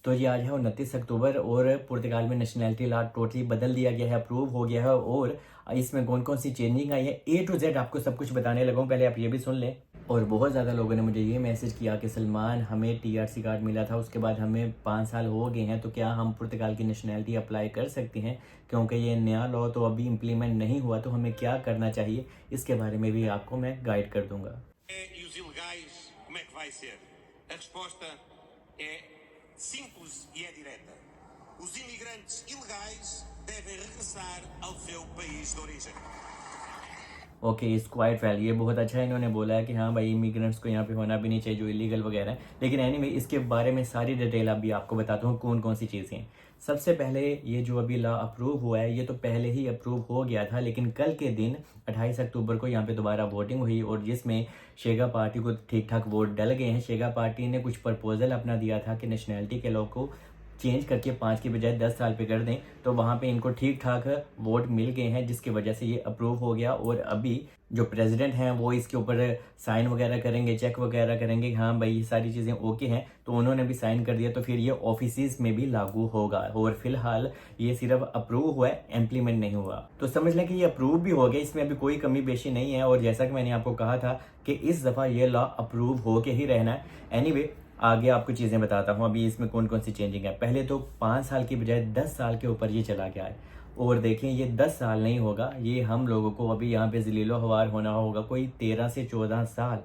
तो ये आज है 29 अक्टूबर और पुर्तगाल में नेशनैलिटी लॉ टोटली बदल दिया गया है, अप्रूव हो गया है और इसमें कौन-कौन सी चेंजिंग आई है ए टू ज़ेड आपको सब कुछ बताने लगा हूँ, पहले आप ये भी सुन लें। और बहुत ज़्यादा लोगों ने मुझे ये मैसेज किया कि सलमान हमें टीआरसी कार्ड मिला था, उसके बाद हमें 5 साल हो गए हैं, तो क्या हम पुर्तगाल की नेशनैलिटी अप्लाई कर सकते हैं? क्योंकि ये नया लॉ तो अभी इम्प्लीमेंट नहीं हुआ, तो हमें क्या करना चाहिए? इसके बारे में भी आपको मैं गाइड कर दूँगा। E os ilegais, como é que vai ser? A resposta é simples e é direta. Os imigrantes ilegais devem regressar ao seu país de origem. Okay, is quite well, ये बहुत अच्छा है, इन्होंने बोला है कि हाँ भाई इमिग्रेंट्स को यहाँ पे होना भी नहीं चाहिए जो इलीगल वगैरह है। लेकिन एनीवे इसके बारे में सारी डिटेल अभी आपको बताता हूँ कौन कौन सी चीज़ें हैं। सबसे पहले ये जो अभी लॉ अप्रूव हुआ है ये तो पहले ही अप्रूव हो गया था, लेकिन कल के दिन 28 अक्टूबर को यहाँ पे दोबारा वोटिंग हुई और जिसमें शेगा पार्टी को ठीक ठाक वोट डल गए हैं। शेगा पार्टी ने कुछ प्रपोजल अपना दिया था कि नेशनैलिटी के लॉ को चेंज करके 5 की बजाय 10 साल पे कर दें, तो वहाँ पे इनको ठीक ठाक वोट मिल गए हैं जिसकी वजह से ये अप्रूव हो गया। और अभी जो प्रेसिडेंट हैं वो इसके ऊपर साइन वगैरह करेंगे, चेक वगैरह करेंगे, हाँ भाई ये सारी चीज़ें ओके हैं, तो उन्होंने भी साइन कर दिया, तो फिर ये ऑफिसेज में भी लागू होगा। और फिलहाल ये सिर्फ अप्रूव हुआ है, इम्प्लीमेंट नहीं हुआ। तो समझ लें कि ये अप्रूव भी हो गया, इसमें अभी कोई कमी पेशी नहीं है। और जैसा कि मैंने आपको कहा था कि इस दफ़ा ये लॉ अप्रूव हो के ही रहना है। एनीवे आगे आपको चीज़ें बताता हूँ अभी इसमें कौन कौन सी चेंजिंग है। पहले तो 5 साल की बजाय 10 साल के ऊपर ये चला गया है। और देखें ये 10 साल नहीं होगा, ये हम लोगों को अभी यहाँ पे ज़लीलो हवार होना होगा कोई 13 से 14 साल।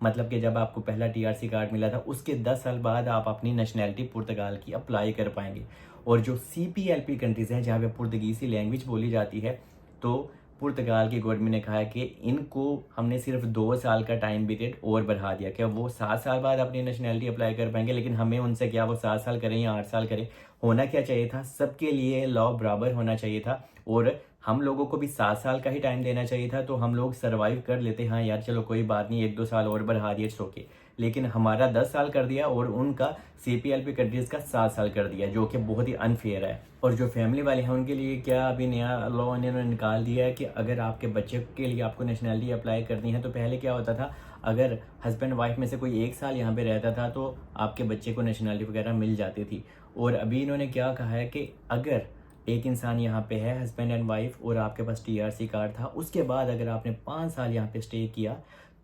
मतलब कि जब आपको पहला टीआरसी कार्ड मिला था उसके 10 साल बाद आप अपनी नेशनैलिटी पुर्तगाल की अप्लाई कर पाएंगे। और जो सीपीएलपी कंट्रीज़ हैं जहाँ पे पुर्तगीज़ी लैंग्वेज बोली जाती है, तो पुर्तगाल की गवर्नमेंट ने कहा है कि इनको हमने सिर्फ 2 साल का टाइम पीरियड और बढ़ा दिया। क्या वो 7 साल बाद अपनी नेशनैलिटी अप्लाई कर पाएंगे, लेकिन हमें उनसे क्या वो 7 साल करें या 8 साल करें, होना क्या चाहिए था, सबके लिए लॉ बराबर होना चाहिए था। और हम लोगों को भी 7 साल का ही टाइम देना चाहिए था, तो हम लोग सर्वाइव कर लेते। हाँ यार चलो कोई बात नहीं, 1-2 साल और बढ़ा दिए सो के, लेकिन हमारा 10 साल कर दिया और उनका सीपीएलपी कंट्रीज़ का 7 साल कर दिया, जो कि बहुत ही अनफेयर है। और जो फैमिली वाले हैं उनके लिए क्या अभी नया लॉ इन्होंने निकाल दिया है कि अगर आपके बच्चे के लिए आपको नेशनैलिटी अप्लाई करनी है, तो पहले क्या होता था, अगर हस्बैंड वाइफ में से कोई 1 साल यहाँ पे रहता था तो आपके बच्चे को नेशनैलिटी वगैरह मिल जाती थी। और अभी इन्होंने क्या कहा है कि अगर एक इंसान यहाँ पे है हस्बैंड एंड वाइफ और आपके पास टीआरसी कार्ड था, उसके बाद अगर आपने 5 साल यहाँ पे स्टे किया,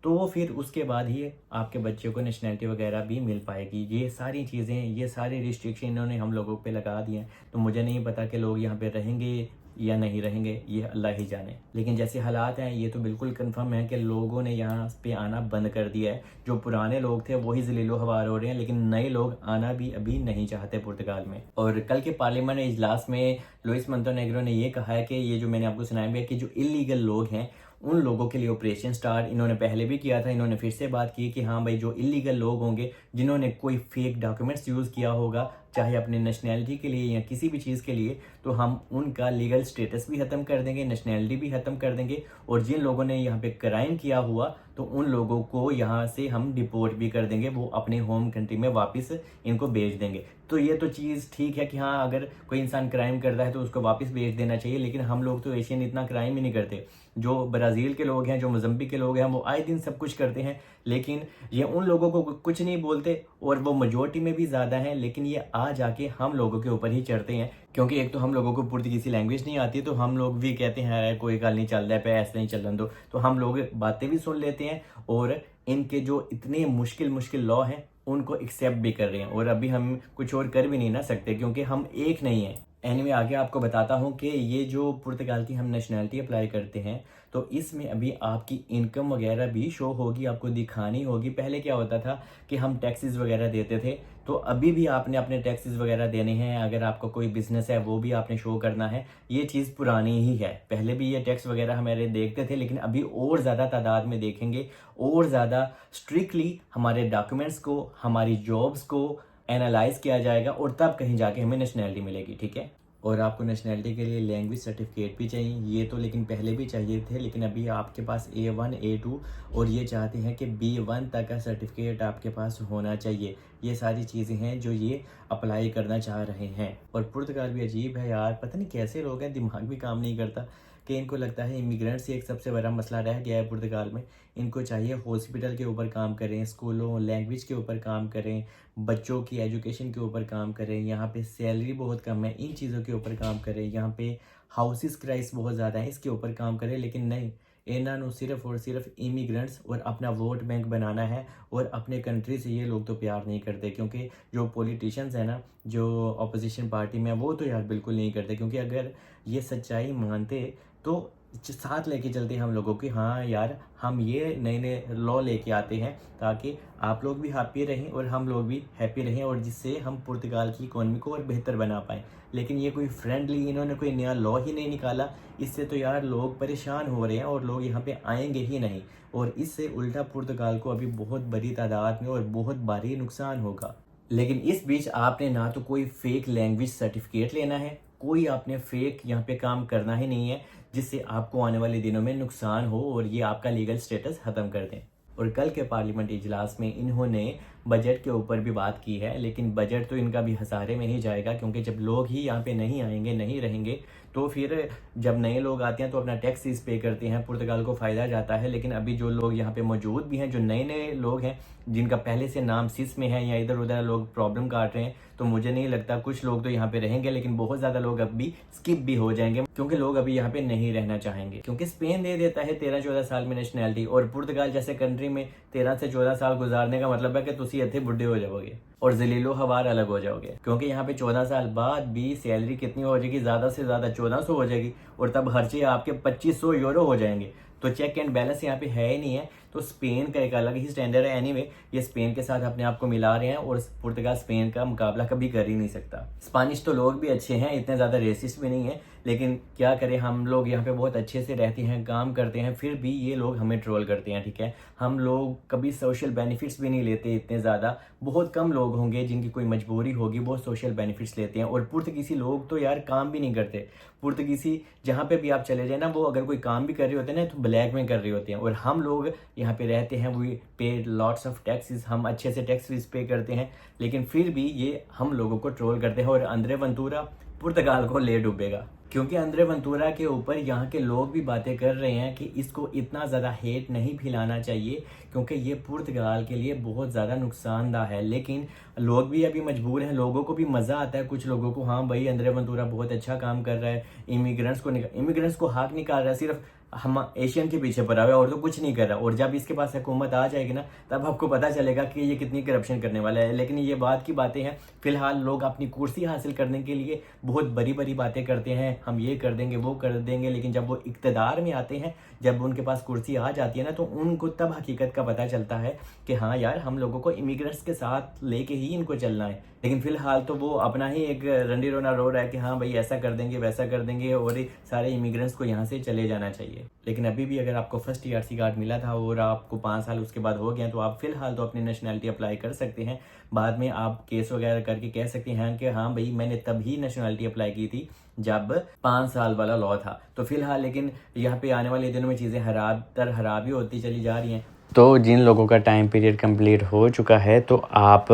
तो फिर उसके बाद ही आपके बच्चे को नेशनैलिटी वगैरह भी मिल पाएगी। ये सारी चीज़ें, ये सारी रिस्ट्रिक्शन इन्होंने हम लोगों पे लगा दिए हैं। तो मुझे नहीं पता कि लोग यहाँ पे रहेंगे या नहीं रहेंगे, ये अल्लाह ही जाने। लेकिन जैसे हालात हैं ये तो बिल्कुल कंफर्म है कि लोगों ने यहाँ पे आना बंद कर दिया है। जो पुराने लोग थे वही ज़लीलो हवार हो रहे हैं, लेकिन नए लोग आना भी अभी नहीं चाहते पुर्तगाल में। और कल के पार्लियामेंट इजलास में लुइस मोंटेनेग्रो ने ये कहा है कि ये जो मैंने आपको सुनाया भी है कि जो इलीगल लोग हैं उन लोगों के लिए ऑपरेशन स्टार्ट इन्होंने पहले भी किया था। इन्होंने फिर से बात की कि हाँ भाई जो इलीगल लोग होंगे जिन्होंने कोई फेक डॉक्यूमेंट्स यूज़ किया होगा, चाहे अपने नेशनैलिटी के लिए या किसी भी चीज़ के लिए, तो हम उनका लीगल स्टेटस भी ख़त्म कर देंगे, नेशनैलिटी भी ख़त्म कर देंगे। और जिन लोगों ने यहाँ पे क्राइम किया हुआ तो उन लोगों को यहाँ से हम डिपोर्ट भी कर देंगे, वो अपने होम कंट्री में वापस इनको भेज देंगे। तो ये तो चीज़ ठीक है कि हाँ अगर कोई इंसान क्राइम करता है तो उसको वापस भेज देना चाहिए, लेकिन हम लोग तो एशियन इतना क्राइम ही नहीं करते। जो ब्राज़ील के लोग हैं, जो मोज़म्बिक के लोग हैं, वो आए दिन सब कुछ करते हैं, लेकिन ये उन लोगों को कुछ नहीं बोलते और वो मेजॉरिटी में भी ज़्यादा हैं, लेकिन ये आ जाके हम लोगों के ऊपर ही चढ़ते हैं। क्योंकि एक तो हम लोगों को पुर्तगीज़ी लैंग्वेज नहीं आती, तो हम लोग भी कहते हैं यार कोई गल नहीं चल रहा है पे ऐसे नहीं चलन दो, तो हम लोग बातें भी सुन लेते हैं और इनके जो इतने मुश्किल मुश्किल लॉ हैं उनको एक्सेप्ट भी कर रहे हैं। और अभी हम कुछ और कर भी नहीं ना सकते क्योंकि हम एक नहीं हैं। एनीवे आगे आपको बताता हूँ कि ये जो पुर्तगाल की हम नेशनैलिटी अप्लाई करते हैं तो इसमें अभी आपकी इनकम वगैरह भी शो होगी, आपको दिखानी होगी। पहले क्या होता था कि हम टैक्सेस वगैरह देते थे, तो अभी भी आपने अपने टैक्सेस वगैरह देने हैं। अगर आपका कोई बिजनेस है वो भी आपने शो करना है। ये चीज़ पुरानी ही है, पहले भी ये टैक्स वगैरह हमारे देखते थे, लेकिन अभी और ज़्यादा तादाद में देखेंगे, और ज़्यादा स्ट्रिक्टली हमारे डॉक्यूमेंट्स को, हमारी जॉब्स को एनालाइज किया जाएगा और तब कहीं जाके हमें नेशनैलिटी मिलेगी, ठीक है। और आपको नेशनैलिटी के लिए लैंग्वेज सर्टिफिकेट भी चाहिए, ये तो लेकिन पहले भी चाहिए थे, लेकिन अभी आपके पास A1 A2 और ये चाहते हैं कि B1 तक का सर्टिफिकेट आपके पास होना चाहिए। ये सारी चीज़ें हैं जो ये अप्लाई करना चाह रहे हैं। और पुर्तगाल भी अजीब है यार, पता नहीं कैसे लोग हैं, दिमाग भी काम नहीं करता कि इनको लगता है इमिग्रेंट्स ही एक सबसे बड़ा मसला रह गया है पुर्तगाल में। इनको चाहिए हॉस्पिटल के ऊपर काम करें, स्कूलों लैंग्वेज के ऊपर काम करें, बच्चों की एजुकेशन के ऊपर काम करें, यहाँ पे सैलरी बहुत कम है, इन चीज़ों के ऊपर काम करें, यहाँ पे हाउसेस क्राइस बहुत ज़्यादा है, इसके ऊपर काम करें। लेकिन नहीं, इन्होंने सिर्फ और सिर्फ इमिग्रेंट्स और अपना वोट बैंक बनाना है। और अपने कंट्री से ये लोग तो प्यार नहीं करते, क्योंकि जो पॉलिटिशियंस हैं ना, जो अपोजिशन पार्टी में, वो तो यार बिल्कुल नहीं करते। क्योंकि अगर ये सच्चाई मानते तो साथ लेके चलते हम लोगों की, हाँ यार हम ये नए नए लॉ लेके आते हैं ताकि आप लोग भी हैप्पी रहें और हम लोग भी हैप्पी रहें, और जिससे हम पुर्तगाल की इकोनॉमी को और बेहतर बना पाएँ। लेकिन ये कोई फ्रेंडली, इन्होंने कोई नया लॉ ही नहीं निकाला। इससे तो यार लोग परेशान हो रहे हैं और लोग यहाँ पे आएंगे ही नहीं, और इससे उल्टा पुर्तगाल को अभी बहुत बड़ी तादाद में और बहुत भारी नुकसान होगा। लेकिन इस बीच आपने ना तो कोई फेक लैंग्वेज सर्टिफिकेट लेना है, कोई आपने फेक यहाँ पे काम करना ही नहीं है जिससे आपको आने वाले दिनों में नुकसान हो और ये आपका लीगल स्टेटस ख़त्म कर दें। और कल के पार्लियामेंट इजलास में इन्होंने बजट के ऊपर भी बात की है, लेकिन बजट तो इनका भी हसारे में ही जाएगा, क्योंकि जब लोग ही यहाँ पे नहीं आएंगे, नहीं रहेंगे, तो फिर जब नए लोग आते हैं तो अपना टैक्स इस पे करते हैं, पुर्तगाल को फ़ायदा जाता है। लेकिन अभी जो लोग यहाँ पे मौजूद भी हैं, जो नए नए लोग हैं जिनका पहले से नाम सिस में है या इधर उधर लोग प्रॉब्लम काट रहे हैं, तो मुझे नहीं लगता, कुछ लोग तो यहाँ पे रहेंगे, लेकिन बहुत ज़्यादा लोग अभी स्किप भी हो जाएंगे, क्योंकि लोग अभी यहाँ पे नहीं रहना चाहेंगे। क्योंकि स्पेन दे देता है 13-14 साल में नेशनैलिटी, और पुर्तगाल जैसे कंट्री में 13 से 14 साल गुजारने का मतलब है कि तुसी इतने बुढ़े हो जाओगे और जलीलो हवार अलग हो जाओगे। क्योंकि यहाँ पे 14 साल बाद भी सैलरी कितनी हो जाएगी, ज़्यादा से ज़्यादा 1400 हो जाएगी, और तब खर्चे आपके 2500 यूरो हो जाएंगे। तो चेक एंड बैलेंस यहाँ पे है ही नहीं है। तो स्पेन का एक अलग ही स्टैंडर्ड है। एनीवे, ये स्पेन के साथ अपने आप को मिला रहे हैं, और पुर्तगाल स्पेन का मुकाबला कभी कर ही नहीं सकता। स्पेनिश तो लोग भी अच्छे हैं, इतने ज़्यादा रेसिस्ट भी नहीं है, लेकिन क्या करें, हम लोग यहाँ पे बहुत अच्छे से रहते हैं, काम करते हैं, फिर भी ये लोग हमें ट्रोल करते हैं। ठीक है, हम लोग कभी सोशल बेनिफिट्स भी नहीं लेते इतने ज़्यादा, बहुत कम लोग होंगे जिनकी कोई मजबूरी होगी वो सोशल बेनिफिट्स लेते हैं। और पुर्तगीसी लोग तो यार काम भी नहीं करते। पुर्तगीसी जहाँ पे भी आप चले जाए ना, वो अगर कोई काम भी कर रहे होते हैं ना, तो ब्लैक में कर रहे होते हैं। और हम लोग यहाँ पे रहते हैं, वी पे लॉट्स ऑफ टैक्सेस, हम अच्छे से टैक्सेस पे करते हैं, लेकिन फिर भी ये हम लोगों को ट्रोल करते हैं। और अंद्रे वेंतुरा पुर्तगाल को ले डूबेगा, क्योंकि अंद्रे वेंतुरा के ऊपर यहाँ के लोग भी बातें कर रहे हैं कि इसको इतना ज़्यादा हेट नहीं फैलाना चाहिए, क्योंकि ये पुर्तगाल के लिए बहुत ज़्यादा नुकसानदा है। लेकिन लोग भी अभी मजबूर हैं, लोगों को भी मज़ा आता है, कुछ लोगों को, हाँ भाई अंद्रे वेंतुरा बहुत अच्छा काम कर रहा है, इमिग्रेंट्स को हाथ निकाल रहा है, सिर्फ हम एशियन के पीछे पड़ा हुआ है और तो कुछ नहीं कर रहा। और जब इसके पास हुकूमत आ जाएगी ना, तब आपको पता चलेगा कि ये कितनी करप्शन करने वाला है। लेकिन ये बात की बातें हैं, फिलहाल लोग अपनी कुर्सी हासिल करने के लिए बहुत बड़ी बड़ी बातें करते हैं, हम ये कर देंगे, वो कर देंगे, लेकिन जब वो इक़्तिदार में आते हैं, जब उनके पास कुर्सी आ जाती है ना, तो उनको तब हकीकत का पता चलता है कि हाँ यार, हम लोगों को इमिग्रेंट्स के साथ लेके ही इनको चलना है। लेकिन फिलहाल तो वो अपना ही एक रंडी रोना रो रहा है कि हाँ भाई ऐसा कर देंगे, वैसा कर देंगे, और सारे इमिग्रेंट्स को यहाँ से चले जाना चाहिए। लेकिन अभी भी अगर आपको फर्स्ट टीआरसी कार्ड मिला था और आपको 5 साल उसके बाद हो गया, तो आप फिलहाल तो अपनी नेशनैलिटी अप्लाई कर सकते हैं। बाद में आप केस वगैरह करके कह सकते हैं कि हाँ भाई मैंने तभी नेशनैलिटी अप्लाई की थी जब 5 साल वाला लॉ था। तो फिलहाल लेकिन यहाँ पे आने वाले दिनों में चीज़ें खराब ही होती चली जा रही हैं। तो जिन लोगों का टाइम पीरियड कंप्लीट हो चुका है, तो आप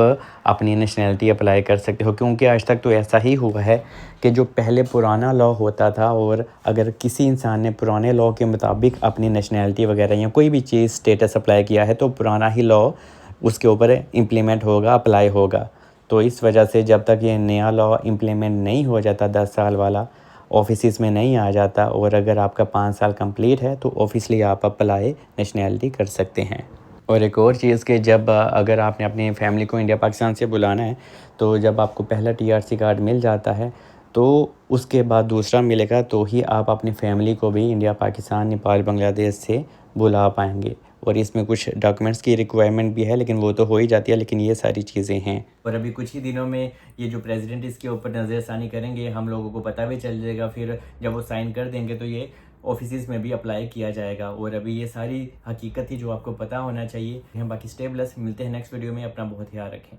अपनी नेशनैलिटी अप्लाई कर सकते हो, क्योंकि आज तक तो ऐसा ही हुआ है कि जो पहले पुराना लॉ होता था, और अगर किसी इंसान ने पुराने लॉ के मुताबिक अपनी नेशनैलिटी वगैरह या कोई भी चीज़ स्टेटस अप्लाई किया है, तो पुराना ही लॉ उसके ऊपर इम्प्लीमेंट होगा, अप्लाई होगा। तो इस वजह से जब तक ये नया लॉ इम्प्लीमेंट नहीं हो जाता, 10 साल वाला ऑफिस में नहीं आ जाता, और अगर आपका 5 साल कंप्लीट है, तो ऑफिसली आप अप्लाई नेशनैलिटी कर सकते हैं। और एक और चीज़ कि जब अगर आपने अपनी फैमिली को इंडिया पाकिस्तान से बुलाना है, तो जब आपको पहला टीआरसी कार्ड मिल जाता है, तो उसके बाद दूसरा मिलेगा, तो ही आप अपनी फैमिली को भी इंडिया पाकिस्तान नेपाल बांग्लादेश से बुला पाएंगे। और इसमें कुछ डॉक्यूमेंट्स की रिक्वायरमेंट भी है, लेकिन वो तो हो ही जाती है, लेकिन ये सारी चीज़ें हैं। और अभी कुछ ही दिनों में ये जो प्रेसिडेंट इसके ऊपर नज़रसानी करेंगे, हम लोगों को पता भी चल जाएगा। फिर जब वो साइन कर देंगे तो ये ऑफिस में भी अप्लाई किया जाएगा। और अभी ये सारी हकीकत थी जो आपको पता होना चाहिए। बाकी स्टे ब्लेस्ड, मिलते हैं नेक्स्ट वीडियो में, अपना बहुत ख्याल रखें।